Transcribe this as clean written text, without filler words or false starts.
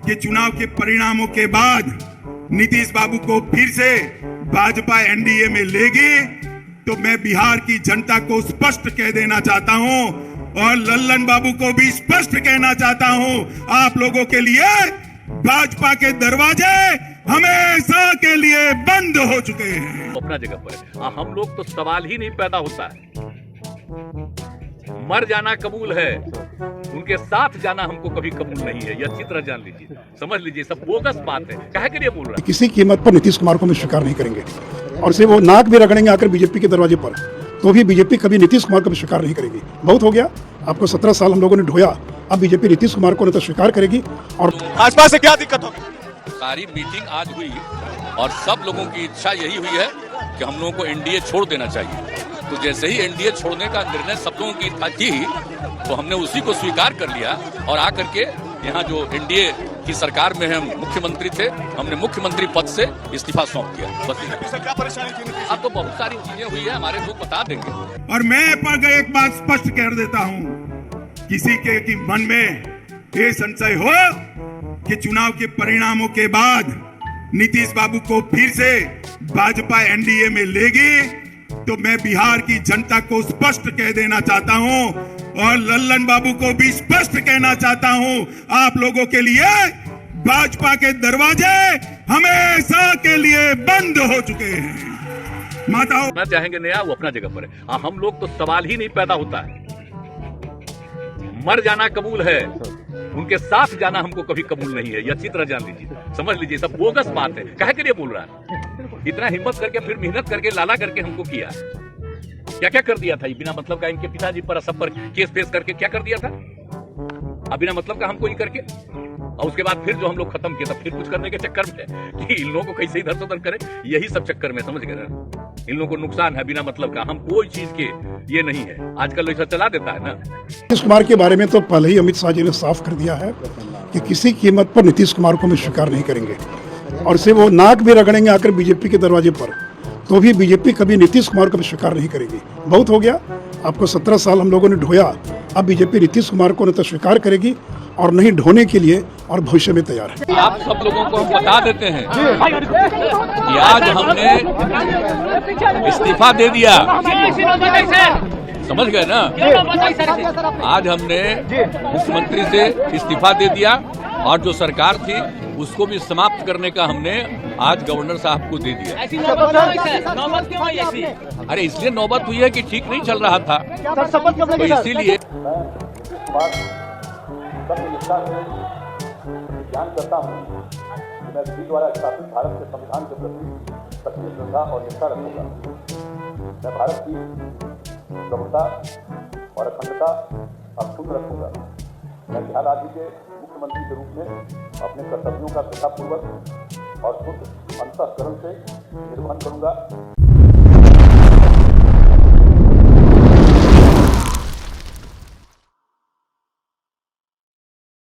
कि चुनाव के परिणामों के बाद नीतीश बाबू को फिर से भाजपा एनडीए में लेगी, तो मैं बिहार की जनता को स्पष्ट कह देना चाहता हूं और लल्लन बाबू को भी स्पष्ट कहना चाहता हूं, आप लोगों के लिए भाजपा के दरवाजे हमेशा के लिए बंद हो चुके हैं। अपना जगह पर है। हम लोग तो सवाल ही नहीं पैदा होता है, मर जाना कबूल है, उनके साथ जाना हमको कभी कबूल नहीं है। ये अच्छी तरह जान लीजिए, समझ लीजिए, सब बोगस बात है। काहे के लिए बोल रहा है? किसी कीमत पर नीतीश कुमार को हम स्वीकार नहीं करेंगे और सिर्फ वो नाक भी रगड़ेंगे आकर बीजेपी के दरवाजे पर, तो भी बीजेपी कभी नीतीश कुमार को स्वीकार नहीं करेगी। बहुत हो गया, आपको 17 साल हम लोगों ने ढोया, अब बीजेपी नीतीश कुमार को नहीं तो स्वीकार करेगी। और भाजपा से क्या दिक्कत होगी? सारी मीटिंग आज हुई और सब लोगों की इच्छा यही हुई है कि हम लोगों को एनडीए छोड़ देना चाहिए। तो जैसे ही एनडीए छोड़ने का निर्णय सब लोगों की थी, तो हमने उसी को स्वीकार कर लिया और आकर के यहाँ जो एनडीए की सरकार में हम मुख्यमंत्री थे, हमने मुख्यमंत्री पद से इस्तीफा सौंप दिया। बस क्या परेशानी थी? अब तो बहुत सारी चीजें हुई है, हमारे लोग बता देंगे। और मैं पर एक बात स्पष्ट कर देता हूं, किसी के मन में ये संशय हो कि चुनाव के परिणामों के बाद नीतीश बाबू को फिर से भाजपा एनडीए में लेगी, तो मैं बिहार की जनता को स्पष्ट कह देना चाहता हूं और लल्लन बाबू को भी स्पष्ट कहना चाहता हूं, आप लोगों के लिए भाजपा के दरवाजे हमेशा के लिए बंद हो चुके हैं। माताओं ना चाहेंगे नया, वो अपना जगह पर है। हम लोग तो सवाल ही नहीं पैदा होता है, मर जाना कबूल है, उनके साथ जाना हमको कभी कबूल नहीं है। ये अच्छी तरह जान लीजिए, समझ लीजिए, सब बोगस बात है। काहे के लिए बोल रहा है? इतना हिम्मत करके फिर मेहनत करके लाला करके हमको किया, क्या क्या कर दिया था? बिना मतलब का इनके पिताजी पर सब पर केस फेस करके क्या कर दिया था? अब बिना मतलब का हमको ही करके, और उसके बाद फिर जो हम लोग खत्म किया था, फिर कुछ करने के चक्कर में कि इन लोगों को कैसे इधर से उधर करें, यही सब चक्कर में, समझ गए ना? इन लोगों को नुकसान है बिना मतलब का, हम कोई चीज के ये नहीं है। आजकल ऐसा चला देता है ना। नीतीश कुमार के बारे में तो पहले ही अमित शाह जी ने साफ कर दिया है कि किसी कीमत पर नीतीश कुमार को हम स्वीकार नहीं करेंगे और सिर्फ वो नाक भी रगड़ेंगे आकर बीजेपी के दरवाजे पर, तो भी बीजेपी कभी नीतीश कुमार को स्वीकार नहीं करेगी। बहुत हो गया, आपको 17 साल हम लोगों ने ढोया, अब बीजेपी नीतीश कुमार को नहीं तो स्वीकार करेगी और नहीं ढोने के लिए और भविष्य में तैयार है। आप सब लोगों को हम बता देते हैं कि आज हमने इस्तीफा दे दिया, समझ गए ना? आज हमने मुख्यमंत्री से इस्तीफा दे दिया और जो सरकार थी उसको भी समाप्त करने का हमने आज गवर्नर साहब को दे दिया। अरे इसलिए नौबत हुई है कि ठीक नहीं चल रहा था, तो इसीलिए ध्यान करता हूँ कि मैं विधि द्वारा स्थापित भारत के संविधान के प्रति सच्ची श्रद्धा और निष्ठा रखूंगा। मैं भारत की प्रभुता और अखंडता अक्षुण्ण रखूंगा। मैं बिहार राज्य के मुख्यमंत्री के रूप में अपने कर्तव्यों का श्रद्धापूर्वक और शुद्ध अंतःकरण से निर्वहन करूंगा।